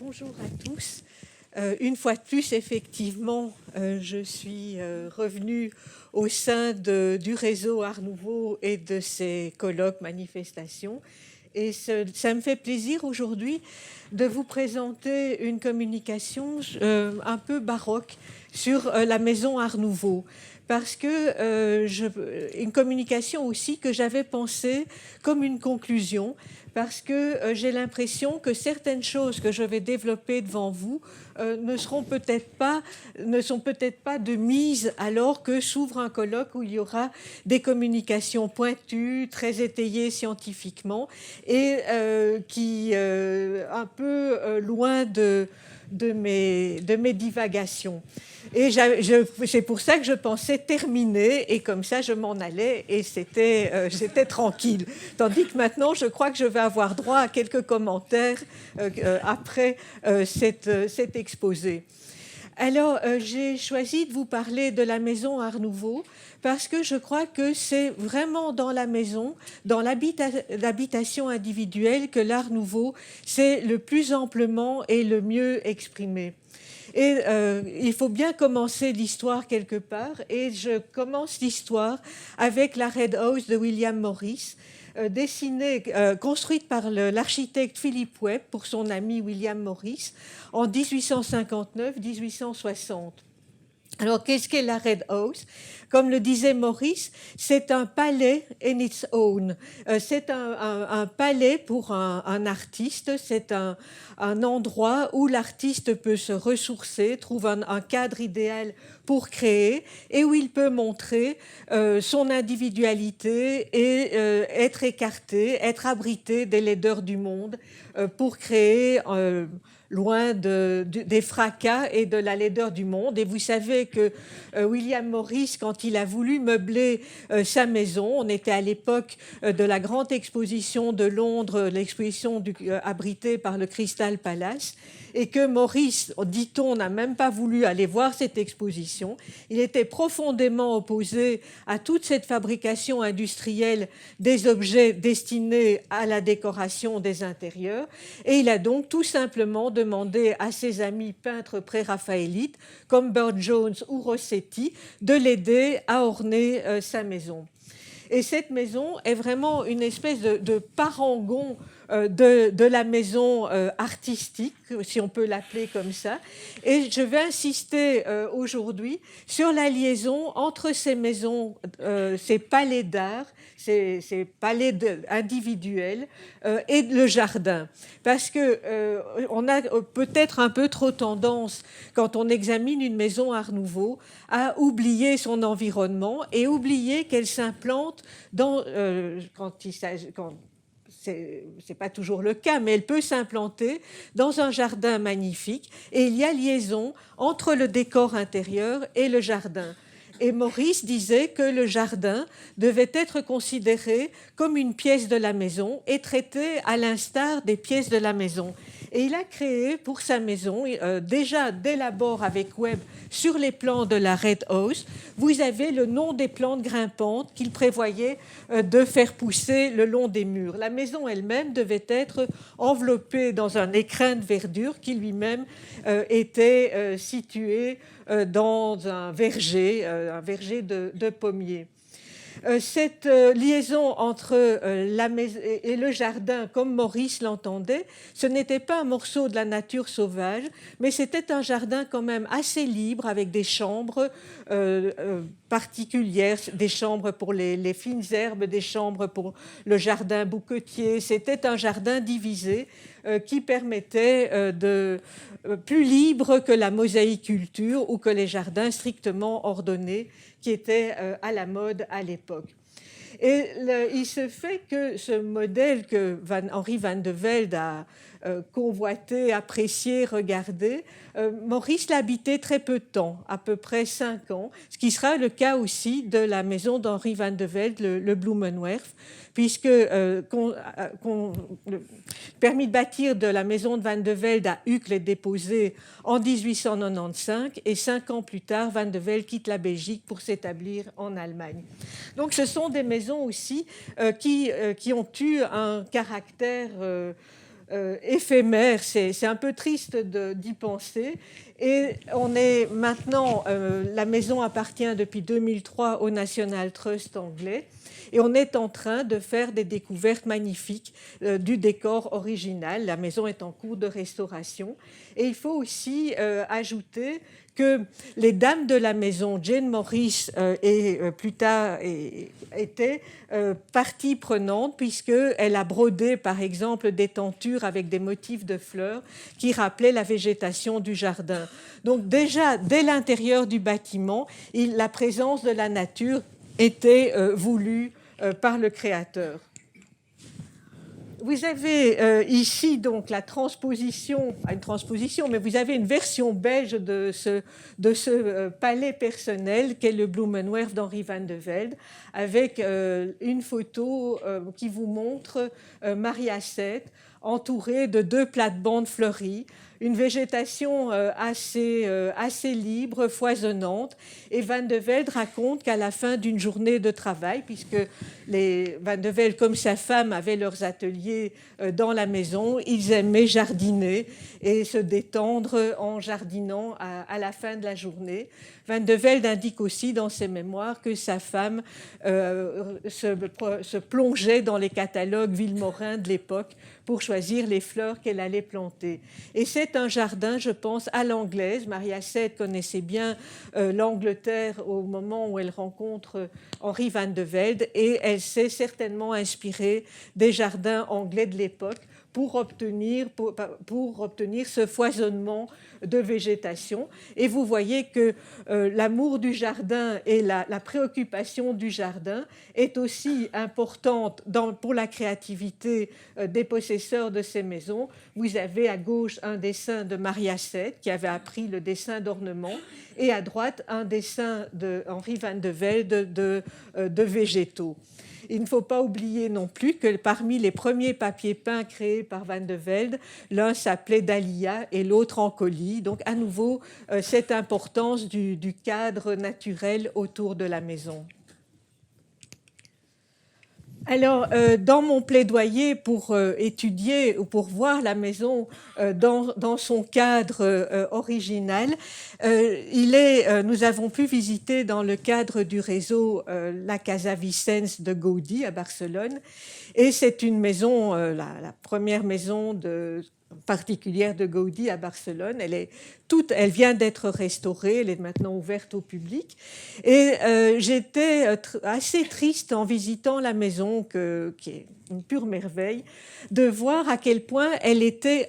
Bonjour à tous. Une fois de plus, effectivement, je suis revenue au sein du réseau Art Nouveau et de ses colloques, manifestations. Et ça me fait plaisir aujourd'hui de vous présenter une communication un peu baroque sur la maison Art Nouveau. Parce que une communication aussi que j'avais pensée comme une conclusion, parce que j'ai l'impression que certaines choses que je vais développer devant vous ne sont peut-être pas de mise alors que s'ouvre un colloque où il y aura des communications pointues, très étayées scientifiquement et qui un peu loin de mes divagations. Et c'est pour ça que je pensais terminer et comme ça je m'en allais et c'était tranquille. Tandis que maintenant je crois que je vais avoir droit à quelques commentaires après cet exposé. Alors j'ai choisi de vous parler de la maison Art Nouveau parce que je crois que c'est vraiment dans la maison, dans l'habitation individuelle que l'Art Nouveau s'est le plus amplement et le mieux exprimé. Et il faut bien commencer l'histoire quelque part, et je commence l'histoire avec la Red House de William Morris, construite par l'architecte Philip Webb pour son ami William Morris en 1859-1860. Alors, qu'est-ce qu'est la Red House? Comme le disait Morris, c'est un palais in its own. C'est un palais pour un artiste, c'est un endroit où l'artiste peut se ressourcer, trouve un cadre idéal pour créer et où il peut montrer son individualité et être écarté, être abrité des laideurs du monde pour créer loin des fracas et de la laideur du monde. Et vous savez que William Morris, quand il a voulu meubler sa maison, on était à l'époque de la grande exposition de Londres, l'exposition abritée par le Crystal Palace, et que Morris, dit-on, n'a même pas voulu aller voir cette exposition. Il était profondément opposé à toute cette fabrication industrielle des objets destinés à la décoration des intérieurs, et il a donc tout simplement demandé à ses amis peintres pré-raphaélites, comme Burne-Jones ou Rossetti, de l'aider à orner sa maison. Et cette maison est vraiment une espèce de parangon de la maison artistique, si on peut l'appeler comme ça. Et je vais insister aujourd'hui sur la liaison entre ces maisons, ces palais d'art, ces palais individuels et le jardin. Parce qu'on a peut-être un peu trop tendance, quand on examine une maison Art Nouveau, à oublier son environnement et oublier qu'elle s'implante c'est pas toujours le cas, mais elle peut s'implanter dans un jardin magnifique et il y a liaison entre le décor intérieur et le jardin. Et Morris disait que le jardin devait être considéré comme une pièce de la maison et traité à l'instar des pièces de la maison. Et il a créé pour sa maison, déjà dès l'abord avec Webb, sur les plans de la Red House, vous avez le nom des plantes grimpantes qu'il prévoyait de faire pousser le long des murs. La maison elle-même devait être enveloppée dans un écrin de verdure qui lui-même était situé dans un verger de pommiers. Cette liaison entre la maison et le jardin, comme Maurice l'entendait, ce n'était pas un morceau de la nature sauvage, mais c'était un jardin quand même assez libre, avec des chambres particulières, des chambres pour les fines herbes, des chambres pour le jardin bouquetier. C'était un jardin divisé qui permettait plus libre que la mosaïculture ou que les jardins strictement ordonnés qui étaient à la mode à l'époque. Et il se fait que ce modèle que Henri van de Velde a convoité, apprécié, regardé, Maurice l'a habité très peu de temps, à peu près 5 ans, ce qui sera le cas aussi de la maison d'Henri van de Velde, le Blumenwerf, puisque le permis de bâtir de la maison de Van de Velde à Uccle est déposé en 1895 et 5 ans plus tard, Van de Velde quitte la Belgique pour s'établir en Allemagne. Donc ce sont des maisons aussi qui ont eu un caractère éphémère. C'est un peu triste d'y penser. Et on est maintenant, la maison appartient depuis 2003 au National Trust anglais. Et on est en train de faire des découvertes magnifiques du décor original. La maison est en cours de restauration. Et il faut aussi ajouter que les dames de la maison, Jane Morris et plus tard étaient partie prenante, puisqu'elle a brodé par exemple des tentures avec des motifs de fleurs qui rappelaient la végétation du jardin. Donc déjà, dès l'intérieur du bâtiment, la présence de la nature était voulue par le créateur. Vous avez ici donc la transposition, pas une transposition, mais vous avez une version belge de ce palais personnel qu'est le Blumenwerf d'Henri van de Velde, avec une photo qui vous montre Maria VII entourée de 2 plates-bandes fleuries, une végétation assez libre, foisonnante. Et Van de Velde raconte qu'à la fin d'une journée de travail, puisque les Van de Velde, comme sa femme, avaient leurs ateliers dans la maison, ils aimaient jardiner et se détendre en jardinant à la fin de la journée. Van de Velde indique aussi dans ses mémoires que sa femme se plongeait dans les catalogues Vilmorin de l'époque pour choisir les fleurs qu'elle allait planter. Et c'est un jardin, je pense, à l'anglaise. Maria VII connaissait bien l'Angleterre au moment où elle rencontre Henri van de Velde, et elle s'est certainement inspirée des jardins anglais de l'époque pour obtenir ce foisonnement de végétation. Et vous voyez que l'amour du jardin et la préoccupation du jardin est aussi importante pour la créativité des possesseurs de ces maisons. Vous avez à gauche un dessin de Maria VII qui avait appris le dessin d'ornement, et à droite un dessin de Henri van de Velde de végétaux. Il ne faut pas oublier non plus que parmi les premiers papiers peints créés par Van de Velde, l'un s'appelait Dahlia et l'autre Ancolie. Donc à nouveau, cette importance du cadre naturel autour de la maison. Alors, dans mon plaidoyer pour étudier ou pour voir la maison dans son cadre original, nous avons pu visiter dans le cadre du réseau la Casa Vicens de Gaudí à Barcelone. Et c'est une maison, la première maison particulière de Gaudí à Barcelone. Elle vient d'être restaurée, elle est maintenant ouverte au public. Et j'étais assez triste en visitant la maison, qui est une pure merveille, de voir à quel point elle était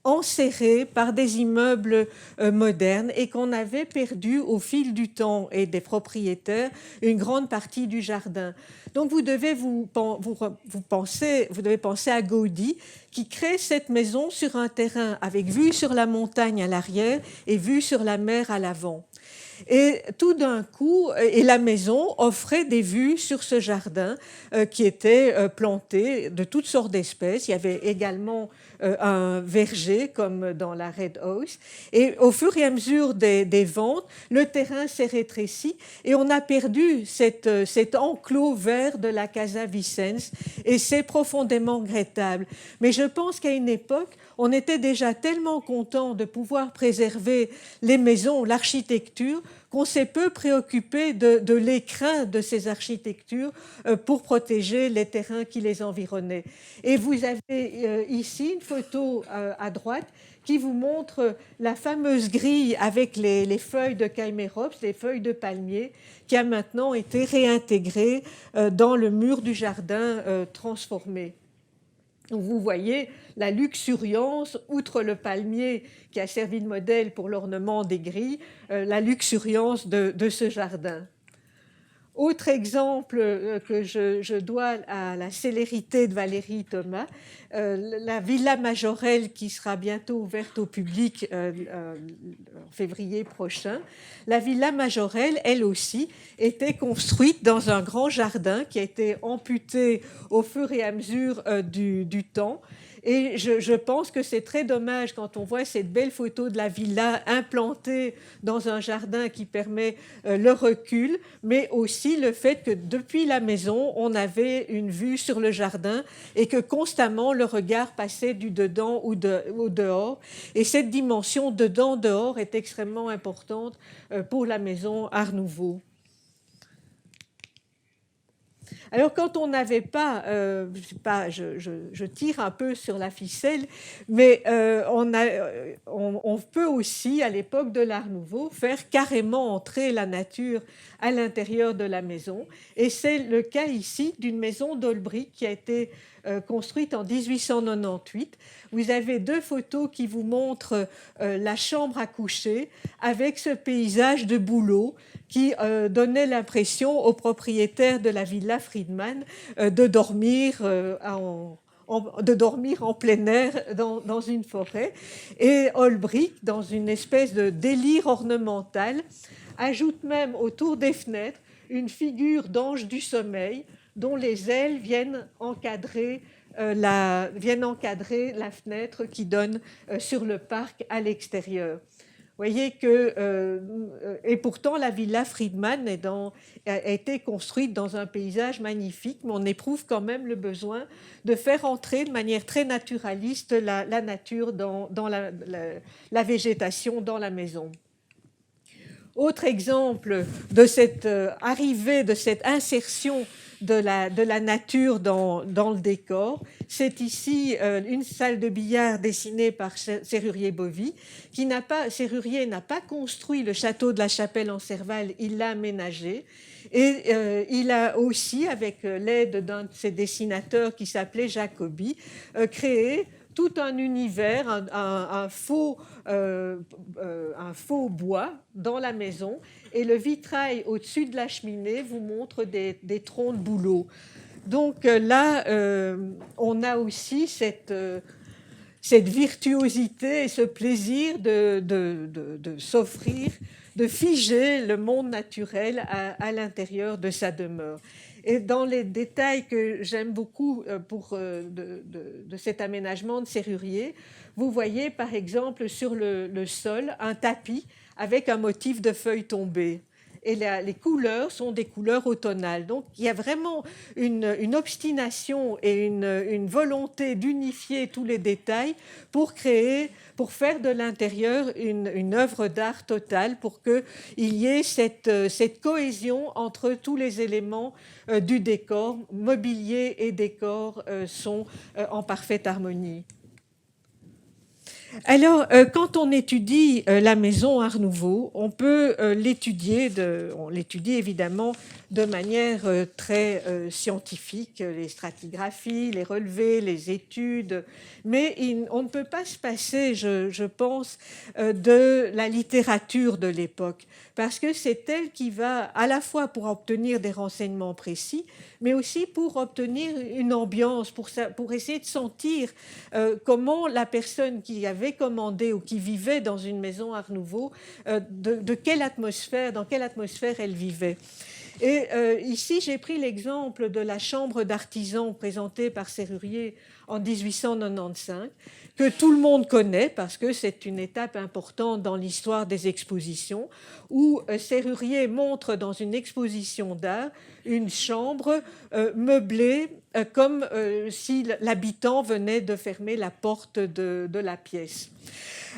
enserrée par des immeubles modernes, et qu'on avait perdu au fil du temps et des propriétaires une grande partie du jardin. Donc vous devez penser à Gaudí, qui crée cette maison sur un terrain avec vue sur la montagne à l'arrière et vue sur la mer à l'avant. Et tout d'un coup, la maison offrait des vues sur ce jardin qui était planté de toutes sortes d'espèces. Il y avait également un verger comme dans la Red House. Et au fur et à mesure des ventes, le terrain s'est rétréci et on a perdu cet enclos vert de la Casa Vicens, et c'est profondément regrettable. Mais je pense qu'à une époque, on était déjà tellement content de pouvoir préserver les maisons, l'architecture, qu'on s'est peu préoccupé de l'écrin de ces architectures pour protéger les terrains qui les environnaient. Et vous avez ici une photo à droite qui vous montre la fameuse grille avec les feuilles de Chaimerops, les feuilles de palmier, qui a maintenant été réintégrée dans le mur du jardin transformé. Vous voyez la luxuriance, outre le palmier qui a servi de modèle pour l'ornement des grilles, la luxuriance de ce jardin. Autre exemple que je dois à la célérité de Valérie Thomas, la Villa Majorelle qui sera bientôt ouverte au public en février prochain. La Villa Majorelle, elle aussi, était construite dans un grand jardin qui a été amputé au fur et à mesure du temps. Et je pense que c'est très dommage quand on voit cette belle photo de la villa implantée dans un jardin qui permet le recul, mais aussi le fait que depuis la maison, on avait une vue sur le jardin et que constamment le regard passait du dedans au dehors. Et cette dimension dedans-dehors est extrêmement importante pour la maison Art Nouveau. Alors, quand on n'avait pas, je tire un peu sur la ficelle, mais on peut aussi, à l'époque de l'Art Nouveau, faire carrément entrer la nature à l'intérieur de la maison. Et c'est le cas ici d'une maison d'Olbrich qui a été construite en 1898. Vous avez deux photos qui vous montrent la chambre à coucher avec ce paysage de bouleaux qui donnait l'impression aux propriétaires de la villa Friedman de dormir en plein air dans une forêt. Et Olbrich, dans une espèce de délire ornemental, ajoute même autour des fenêtres une figure d'ange du sommeil dont les ailes viennent encadrer la fenêtre qui donne sur le parc à l'extérieur. Vous voyez que, et pourtant la villa Friedman a été construite dans un paysage magnifique, mais on éprouve quand même le besoin de faire entrer de manière très naturaliste la nature dans la végétation dans la maison. Autre exemple de cette arrivée, de cette insertion de la nature dans le décor, c'est ici une salle de billard dessinée par Serrurier-Bovy. Serrurier n'a pas construit le château de la Chapelle en Serval, il l'a aménagé. Et il a aussi, avec l'aide d'un de ses dessinateurs qui s'appelait Jacobi, créé tout un univers, un faux bois dans la maison, et le vitrail au-dessus de la cheminée vous montre des troncs de bouleau. Donc là, on a aussi cette virtuosité et ce plaisir de s'offrir, de figer le monde naturel à l'intérieur de sa demeure. Et dans les détails que j'aime beaucoup de cet aménagement de Serrurier, vous voyez par exemple sur le sol un tapis avec un motif de feuilles tombées. Et les couleurs sont des couleurs automnales. Donc il y a vraiment une obstination et une volonté d'unifier tous les détails pour faire de l'intérieur une œuvre d'art totale, pour qu'il y ait cette cohésion entre tous les éléments du décor. Mobilier et décor sont en parfaite harmonie. Alors, quand on étudie la maison Art Nouveau, on peut l'étudier évidemment de manière très scientifique, les stratigraphies, les relevés, les études, mais on ne peut pas se passer, je pense, de la littérature de l'époque, parce que c'est elle qui va à la fois pour obtenir des renseignements précis, mais aussi pour obtenir une ambiance, pour essayer de sentir comment la personne qui avait commandé ou qui vivait dans une maison Art Nouveau, dans quelle atmosphère elle vivait. Et ici, j'ai pris l'exemple de la chambre d'artisan présentée par Serrurier en 1895, que tout le monde connaît parce que c'est une étape importante dans l'histoire des expositions, où Serrurier montre dans une exposition d'art une chambre meublée comme si l'habitant venait de fermer la porte de la pièce.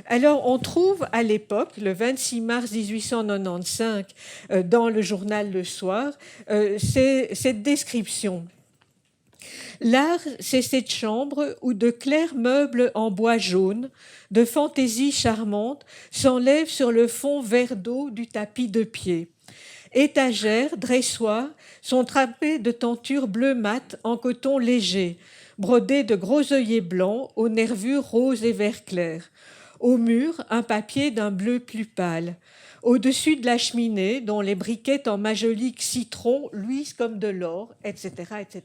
Alors, on trouve à l'époque, le 26 mars 1895, dans le journal Le Soir, cette description. L'art, c'est cette chambre où de clairs meubles en bois jaune, de fantaisie charmante, s'enlèvent sur le fond vert d'eau du tapis de pied. Étagères, dressoirs sont trapés de tentures bleu mat en coton léger, brodés de gros œillets blancs aux nervures roses et vert clair. Au mur, un papier d'un bleu plus pâle. Au-dessus de la cheminée, dont les briquettes en majolique citron luisent comme de l'or, etc., etc.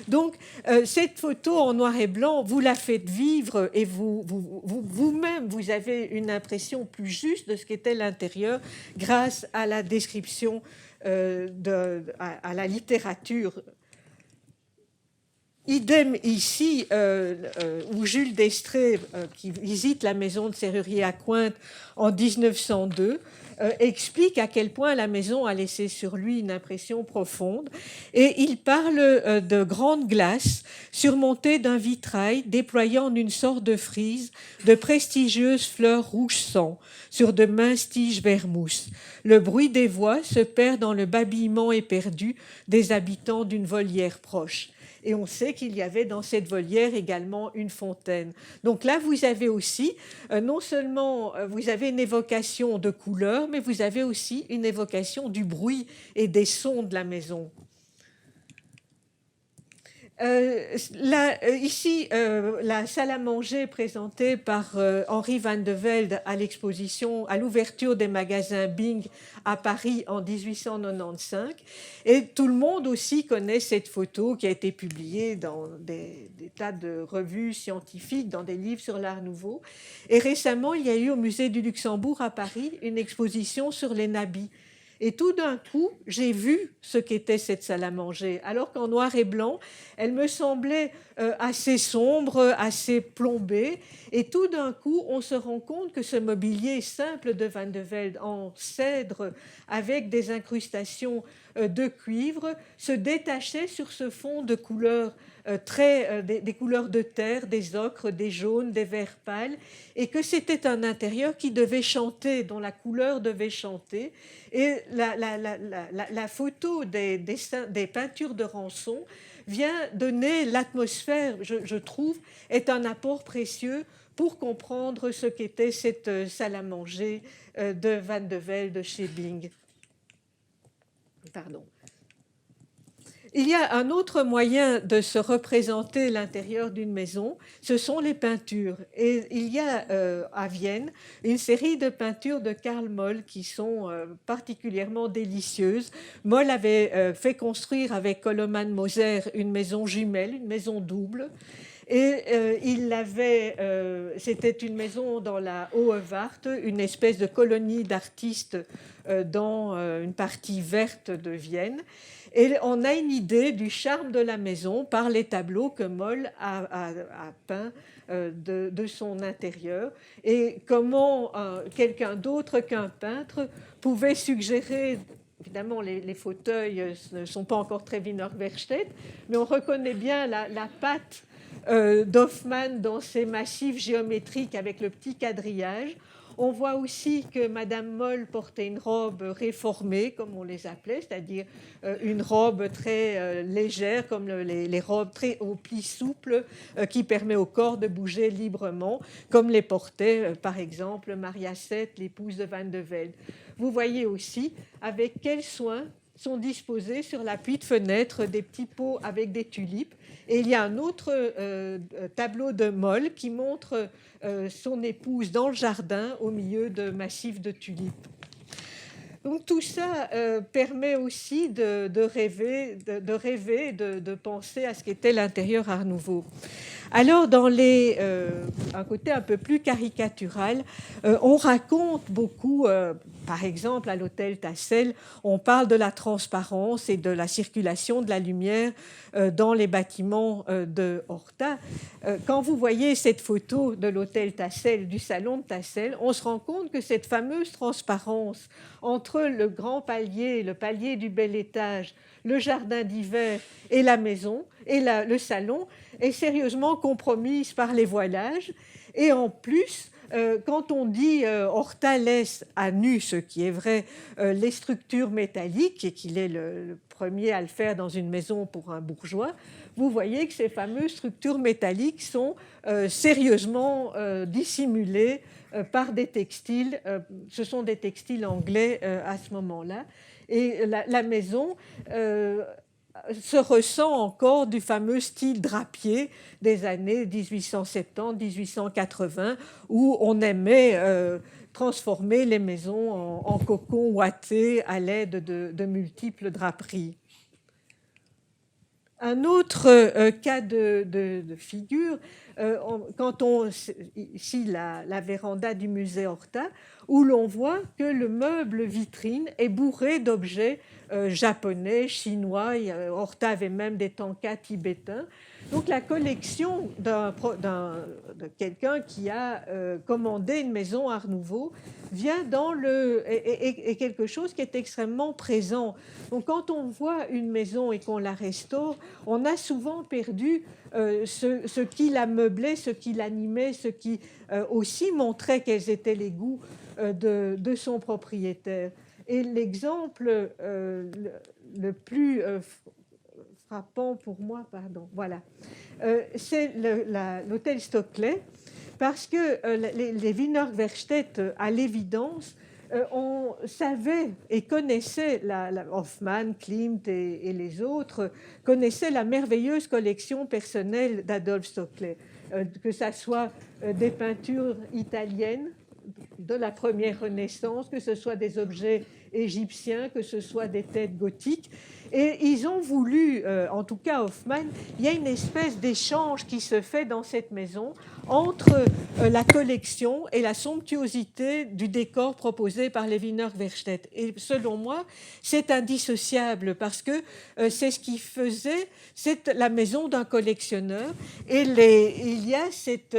Donc, cette photo en noir et blanc, vous la faites vivre et vous-même, vous avez une impression plus juste de ce qu'était l'intérieur grâce à la description, à la littérature. Idem ici, où Jules d'Estrées, qui visite la maison de serrurier à Cointe en 1902, explique à quel point la maison a laissé sur lui une impression profonde. Et il parle de grandes glaces surmontées d'un vitrail déployant une sorte de frise de prestigieuses fleurs rouge sang sur de minces tiges vermousse. Le bruit des voix se perd dans le babillement éperdu des habitants d'une volière proche. Et on sait qu'il y avait dans cette volière également une fontaine. Donc là, vous avez aussi, non seulement vous avez une évocation de couleur, mais vous avez aussi une évocation du bruit et des sons de la maison. Ici, la salle à manger présentée par Henri van de Velde à l'exposition, à l'ouverture des magasins Bing à Paris en 1895. Et tout le monde aussi connaît cette photo qui a été publiée dans des tas de revues scientifiques, dans des livres sur l'Art Nouveau. Et récemment, il y a eu au Musée du Luxembourg à Paris une exposition sur les nabis. Et tout d'un coup, j'ai vu ce qu'était cette salle à manger, alors qu'en noir et blanc, elle me semblait assez sombre, assez plombée. Et tout d'un coup, on se rend compte que ce mobilier simple de Van de Velde, en cèdre avec des incrustations de cuivre, se détachait sur ce fond de couleurs des couleurs de terre, des ocres, des jaunes, des verts pâles, et que c'était un intérieur qui devait chanter, dont la couleur devait chanter. Et la photo des peintures de Ranson vient donner l'atmosphère, je trouve, est un apport précieux pour comprendre ce qu'était cette salle à manger de Van de Velde chez Bing. Pardon. Il y a un autre moyen de se représenter l'intérieur d'une maison, ce sont les peintures. Et il y a à Vienne une série de peintures de Karl Moll qui sont particulièrement délicieuses. Moll avait fait construire avec Koloman Moser une maison jumelle, une maison double. Et c'était une maison dans la Hohe-Wart, une espèce de colonie d'artistes dans une partie verte de Vienne. Et on a une idée du charme de la maison par les tableaux que Moll a peints de son intérieur et comment quelqu'un d'autre qu'un peintre pouvait suggérer. Évidemment, les fauteuils ne sont pas encore très Wiener Werkstätte, mais on reconnaît bien la patte d'Hoffmann dans ses massifs géométriques avec le petit quadrillage. On voit aussi que Madame Moll portait une robe réformée, comme on les appelait, c'est-à-dire une robe très légère, comme les robes très aux plis souples, qui permet au corps de bouger librement, comme les portait par exemple Maria Seth, l'épouse de Van de Velde. Vous voyez aussi avec quel soin sont disposés sur l'appui de fenêtre des petits pots avec des tulipes. Et il y a un autre tableau de Moll qui montre son épouse dans le jardin au milieu de massifs de tulipes. Donc tout ça permet aussi de rêver, de penser à ce qu'était l'intérieur Art Nouveau. Alors, dans un côté un peu plus caricatural, on raconte beaucoup, par exemple à l'hôtel Tassel, on parle de la transparence et de la circulation de la lumière dans les bâtiments de Horta. Quand vous voyez cette photo de l'hôtel Tassel, du salon de Tassel, on se rend compte que cette fameuse transparence entre le grand palier, le palier du bel étage, le jardin d'hiver et la maison, et le salon, est sérieusement compromise par les voilages. Et en plus, quand on dit Horta laisse à nu, ce qui est vrai, les structures métalliques, et qu'il est le premier à le faire dans une maison pour un bourgeois, vous voyez que ces fameuses structures métalliques sont sérieusement dissimulées par des textiles. Ce sont des textiles anglais à ce moment-là. Et la maison se ressent encore du fameux style drapier des années 1870-1880, où on aimait transformer les maisons en cocon ouaté à l'aide de multiples draperies. Un autre cas de figure, ici la véranda du musée Horta, où l'on voit que le meuble vitrine est bourré d'objets japonais, chinois. Horta avait même des tankas tibétains. Donc la collection de quelqu'un qui a commandé une maison Art Nouveau vient est quelque chose qui est extrêmement présent. Donc quand on voit une maison et qu'on la restaure, on a souvent perdu ce qui la meublait, ce qui l'animait, ce qui aussi montrait quels étaient les goûts de son propriétaire. Et l'exemple le plus frappant pour moi, voilà, c'est l'hôtel Stockley, parce que les Wiener Werkstätte, à l'évidence, on savait et connaissait, Hoffmann, Klimt et les autres, connaissaient la merveilleuse collection personnelle d'Adolphe Stockley, que ce soit des peintures italiennes de la première Renaissance, que ce soit des objets égyptiens, que ce soit des têtes gothiques. Et ils ont voulu, en tout cas Hoffmann, il y a une espèce d'échange qui se fait dans cette maison entre la collection et la somptuosité du décor proposé par les Wiener Werkstätte. Et selon moi, c'est indissociable parce que c'est ce qui faisait, c'est la maison d'un collectionneur. Et il y a cette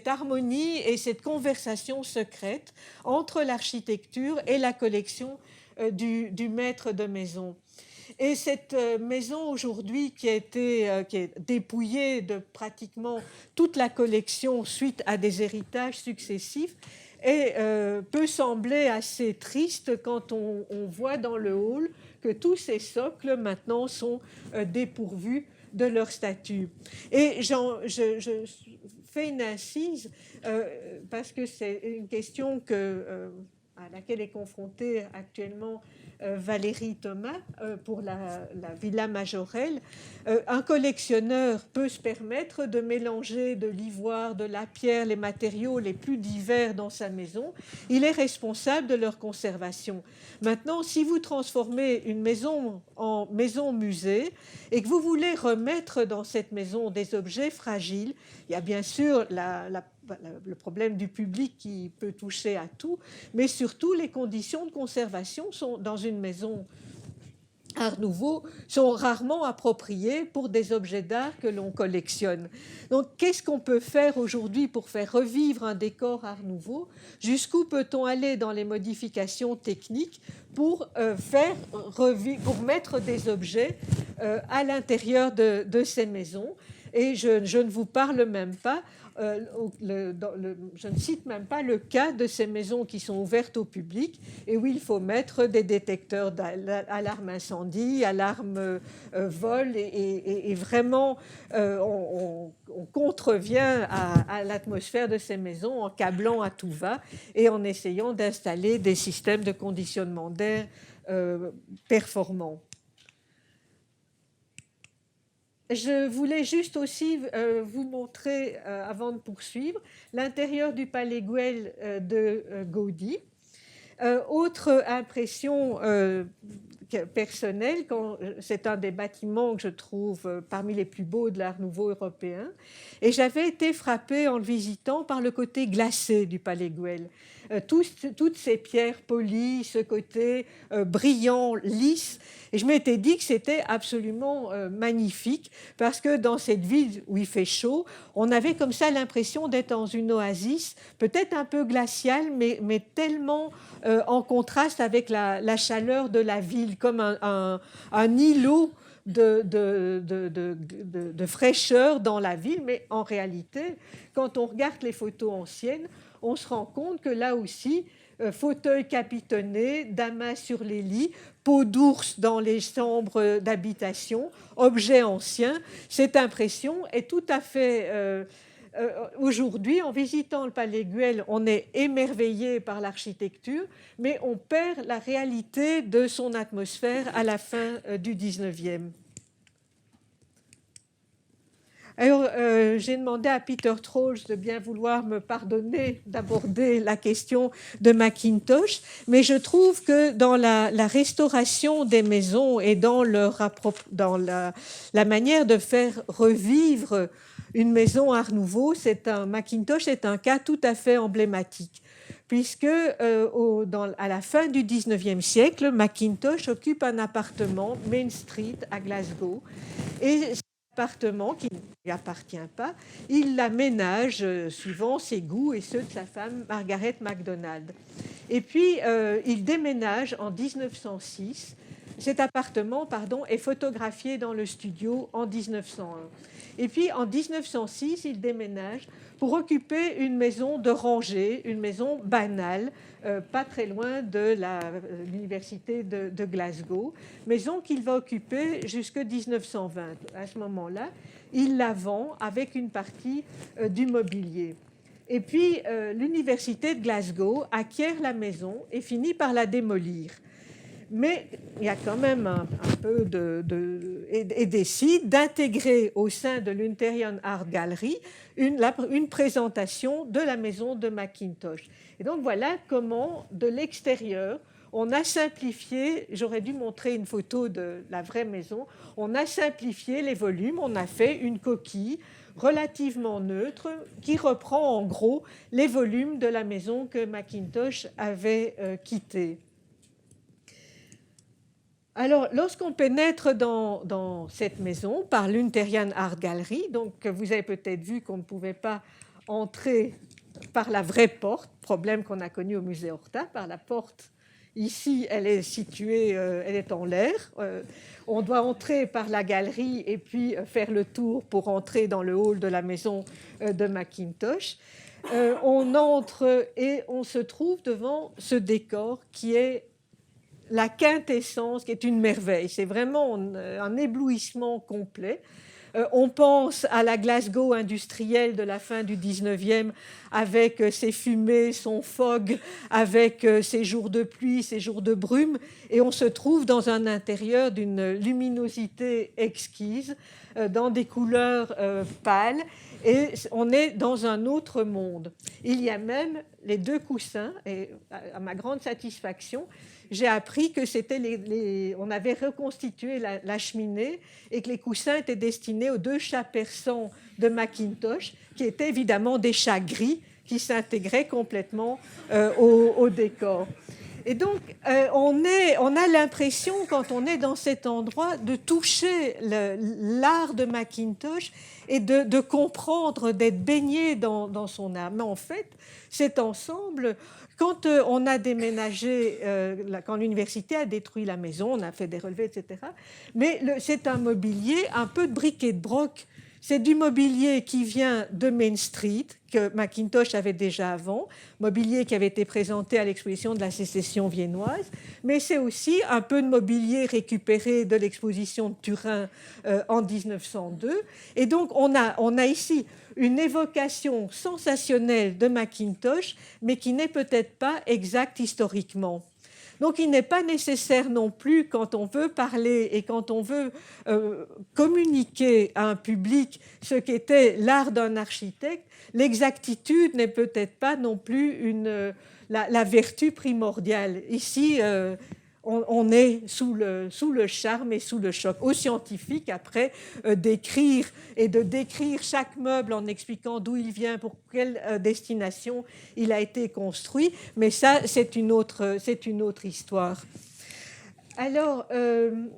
harmonie et cette conversation secrète entre l'architecture et la collection du maître de maison. Et cette maison aujourd'hui qui est dépouillée de pratiquement toute la collection suite à des héritages successifs peut sembler assez triste quand on voit dans le hall que tous ces socles maintenant sont dépourvus de leur statue. Et je fais une incise parce que c'est une question à laquelle est confrontée actuellement Valérie Thomas pour la Villa Majorelle. Un collectionneur peut se permettre de mélanger de l'ivoire, de la pierre, les matériaux les plus divers dans sa maison. Il est responsable de leur conservation. Maintenant, si vous transformez une maison en maison musée et que vous voulez remettre dans cette maison des objets fragiles, il y a bien sûr le problème du public qui peut toucher à tout, mais surtout les conditions de conservation sont dans une maison Art Nouveau sont rarement appropriées pour des objets d'art que l'on collectionne. Donc, qu'est-ce qu'on peut faire aujourd'hui pour faire revivre un décor Art Nouveau? Jusqu'où peut-on aller dans les modifications techniques pour mettre des objets à l'intérieur de ces maisons? Et je ne vous parle même pas, je ne cite même pas le cas de ces maisons qui sont ouvertes au public et où il faut mettre des détecteurs d'alarme incendie, alarme vol, et vraiment on contrevient à l'atmosphère de ces maisons en câblant à tout va et en essayant d'installer des systèmes de conditionnement d'air performants. Je voulais juste aussi vous montrer, avant de poursuivre, l'intérieur du Palais Güell de Gaudi. Autre impression personnelle, c'est un des bâtiments que je trouve parmi les plus beaux de l'Art Nouveau européen. Et j'avais été frappée en le visitant par le côté glacé du Palais Güell. Toutes ces pierres polies, ce côté brillant, lisse. Et je m'étais dit que c'était absolument magnifique parce que dans cette ville où il fait chaud, on avait comme ça l'impression d'être dans une oasis, peut-être un peu glaciale, mais tellement en contraste avec la chaleur de la ville, comme un îlot de fraîcheur dans la ville. Mais en réalité, quand on regarde les photos anciennes, on se rend compte que là aussi, fauteuils capitonnés, damas sur les lits, peau d'ours dans les chambres d'habitation, objets anciens, cette impression est tout à fait... aujourd'hui, en visitant le Palais Güell, on est émerveillé par l'architecture, mais on perd la réalité de son atmosphère à la fin du XIXe. Alors, j'ai demandé à Peter Troels de bien vouloir me pardonner d'aborder la question de Mackintosh, mais je trouve que dans la restauration des maisons et dans la manière de faire revivre une maison Art Nouveau, Mackintosh est un cas tout à fait emblématique, puisque à la fin du XIXe siècle, Mackintosh occupe un appartement Main Street à Glasgow, et appartement qui ne lui appartient pas, il l'aménage suivant ses goûts et ceux de sa femme Margaret MacDonald. Et puis, il déménage en 1906. Cet appartement, est photographié dans le studio en 1901. Et puis, en 1906, il déménage pour occuper une maison de rangée, une maison banale, pas très loin de l'université de Glasgow, maison qu'il va occuper jusqu'en 1920. À ce moment-là, il la vend avec une partie du mobilier. Et puis, l'université de Glasgow acquiert la maison et finit par la démolir. Mais il y a quand même un peu et décide d'intégrer au sein de l'Unterian Art Gallery une présentation de la maison de Mackintosh. Et donc voilà comment, de l'extérieur, on a simplifié, j'aurais dû montrer une photo de la vraie maison, on a simplifié les volumes, on a fait une coquille relativement neutre qui reprend en gros les volumes de la maison que Mackintosh avait quittée. Alors, lorsqu'on pénètre dans cette maison par l'Unterian Art Gallery, donc vous avez peut-être vu qu'on ne pouvait pas entrer par la vraie porte, problème qu'on a connu au musée Horta, par la porte. Ici, elle est située, elle est en l'air. On doit entrer par la galerie et puis faire le tour pour entrer dans le hall de la maison de Mackintosh. On entre et on se trouve devant ce décor qui est la quintessence, qui est une merveille. C'est vraiment un éblouissement complet. On pense à la Glasgow industrielle de la fin du 19e, avec ses fumées, son fog, avec ses jours de pluie, ses jours de brume, et on se trouve dans un intérieur d'une luminosité exquise, dans des couleurs pâles, et on est dans un autre monde. Il y a même les deux coussins, et à ma grande satisfaction, j'ai appris que on avait reconstitué la cheminée et que les coussins étaient destinés aux deux chats persans de Mackintosh, qui étaient évidemment des chats gris qui s'intégraient complètement au décor. Et donc, on a l'impression, quand on est dans cet endroit, de toucher l'art de Mackintosh et de comprendre, d'être baigné dans son art. Mais en fait, cet ensemble, quand on a déménagé, quand l'université a détruit la maison, on a fait des relevés, etc. Mais c'est un mobilier un peu de bric et de broc. C'est du mobilier qui vient de Main Street, que Mackintosh avait déjà avant, mobilier qui avait été présenté à l'exposition de la Sécession viennoise, mais c'est aussi un peu de mobilier récupéré de l'exposition de Turin en 1902. Et donc, on a ici une évocation sensationnelle de Mackintosh, mais qui n'est peut-être pas exacte historiquement. Donc, il n'est pas nécessaire non plus, quand on veut parler et quand on veut communiquer à un public ce qu'était l'art d'un architecte, l'exactitude n'est peut-être pas non plus la vertu primordiale. Ici, on est sous le charme et sous le choc. Aux scientifiques, après, d'écrire et de décrire chaque meuble en expliquant d'où il vient, pour quelle destination il a été construit, mais ça, c'est une autre histoire. Alors,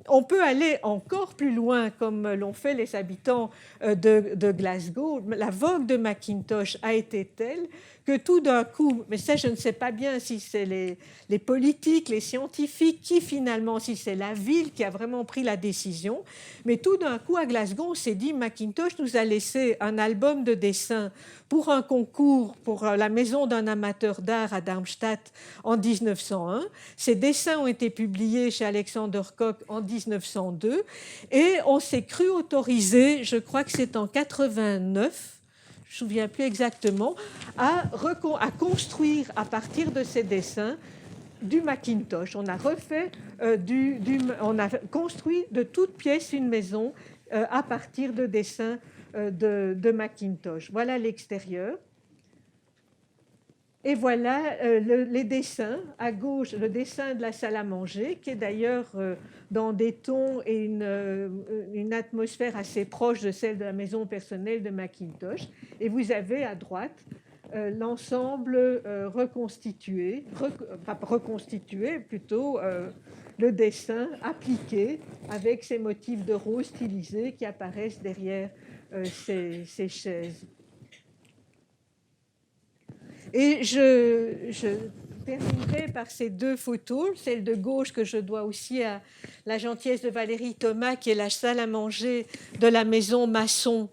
on peut aller encore plus loin, comme l'ont fait les habitants de Glasgow. La vogue de Mackintosh a été telle que tout d'un coup, mais ça je ne sais pas bien si c'est les politiques, les scientifiques, qui finalement, si c'est la ville qui a vraiment pris la décision, mais tout d'un coup à Glasgow, on s'est dit, Mackintosh nous a laissé un album de dessins pour un concours pour la maison d'un amateur d'art à Darmstadt en 1901. Ces dessins ont été publiés chez Alexander Koch en 1902 et on s'est cru autorisé, je crois que c'est en 89, je ne me souviens plus exactement, à construire à partir de ces dessins du Mackintosh. On a refait, on a construit de toutes pièces une maison à partir de dessins de Mackintosh. Voilà l'extérieur. Et voilà les dessins. À gauche, le dessin de la salle à manger, qui est d'ailleurs dans des tons et une atmosphère assez proche de celle de la maison personnelle de Mackintosh. Et vous avez à droite l'ensemble reconstitué, pas reconstitué, plutôt le dessin appliqué avec ces motifs de rose stylisés qui apparaissent derrière ces chaises. Et je terminerai par ces deux photos, celle de gauche que je dois aussi à la gentillesse de Valérie Thomas, qui est la salle à manger de la maison Masson,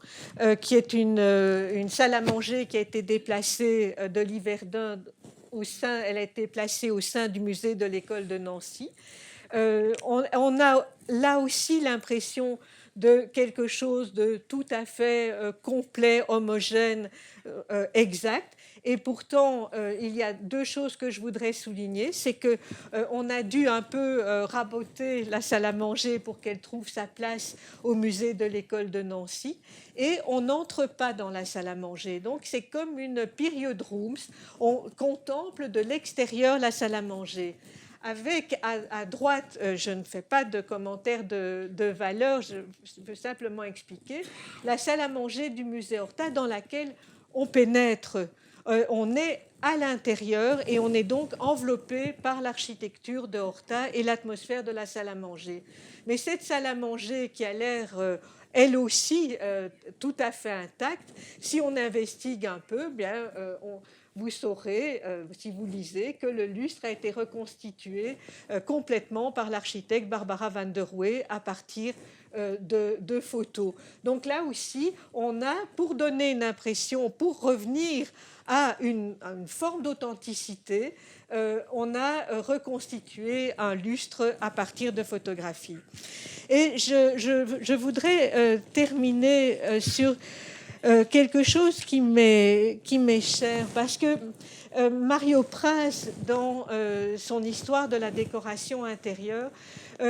qui est une salle à manger qui a été déplacée de l'Yverdun elle a été placée au sein du musée de l'école de Nancy. On a là aussi l'impression de quelque chose de tout à fait complet, homogène, exact. Et pourtant, il y a deux choses que je voudrais souligner. C'est qu'on a dû un peu raboter la salle à manger pour qu'elle trouve sa place au musée de l'école de Nancy. Et on n'entre pas dans la salle à manger. Donc, c'est comme une period rooms. On contemple de l'extérieur la salle à manger. Avec à droite, je ne fais pas de commentaire de valeur, je veux simplement expliquer, la salle à manger du musée Horta dans laquelle on pénètre. On est à l'intérieur et on est donc enveloppé par l'architecture de Horta et l'atmosphère de la salle à manger. Mais cette salle à manger qui a l'air, elle aussi, tout à fait intacte, si on investigue un peu, bien, vous saurez, si vous lisez, que le lustre a été reconstitué complètement par l'architecte Barbara van der Rohe à partir de photos. Donc là aussi, on a, pour donner une impression, pour revenir à une forme d'authenticité, on a reconstitué un lustre à partir de photographies. Et je voudrais terminer sur quelque chose qui m'est cher, parce que Mario Praz, dans son histoire de la décoration intérieure,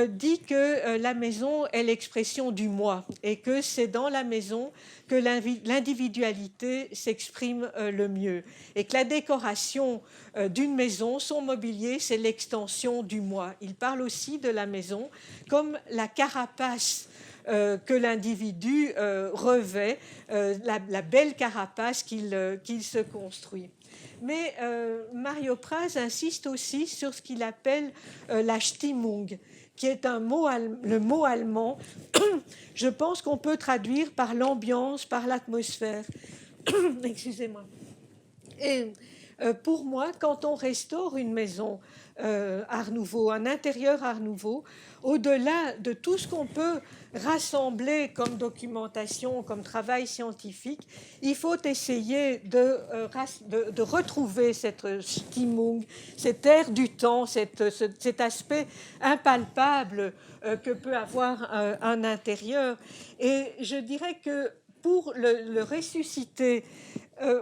dit que la maison est l'expression du moi et que c'est dans la maison que l'individualité s'exprime le mieux et que la décoration d'une maison, son mobilier, c'est l'extension du moi. Il parle aussi de la maison comme la carapace que l'individu revêt, la belle carapace qu'il se construit. Mais Mario Praz insiste aussi sur ce qu'il appelle la Stimmung, qui est le mot allemand. Je pense qu'on peut traduire par l'ambiance, par l'atmosphère. Excusez-moi. Et pour moi, quand on restaure une maison Art Nouveau, un intérieur Art Nouveau, au-delà de tout ce qu'on peut rassembler comme documentation, comme travail scientifique, il faut essayer de retrouver cette Stimmung, cet air du temps, cet aspect impalpable que peut avoir un intérieur. Et je dirais que pour le ressusciter,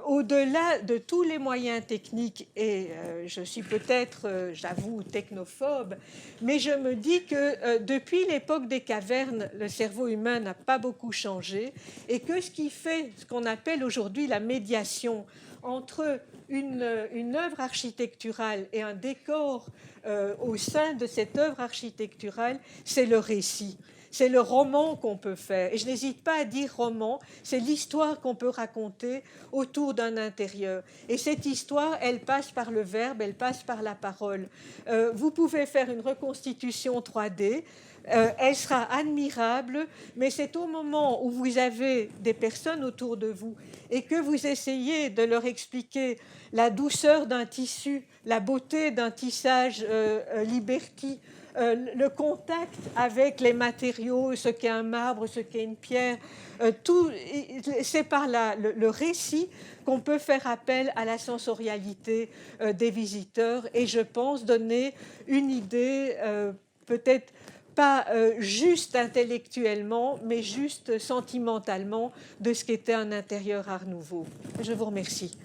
au-delà de tous les moyens techniques, et je suis peut-être, j'avoue, technophobe, mais je me dis que depuis l'époque des cavernes, le cerveau humain n'a pas beaucoup changé, et que ce qui fait ce qu'on appelle aujourd'hui la médiation entre une œuvre architecturale et un décor au sein de cette œuvre architecturale, c'est le récit. C'est le roman qu'on peut faire. Et je n'hésite pas à dire roman, c'est l'histoire qu'on peut raconter autour d'un intérieur. Et cette histoire, elle passe par le verbe, elle passe par la parole. Vous pouvez faire une reconstitution 3D, elle sera admirable, mais c'est au moment où vous avez des personnes autour de vous et que vous essayez de leur expliquer la douceur d'un tissu, la beauté d'un tissage Liberty, le contact avec les matériaux, ce qu'est un marbre, ce qu'est une pierre, c'est par le récit qu'on peut faire appel à la sensorialité des visiteurs et je pense donner une idée peut-être pas juste intellectuellement, mais juste sentimentalement de ce qu'était un intérieur Art Nouveau. Je vous remercie.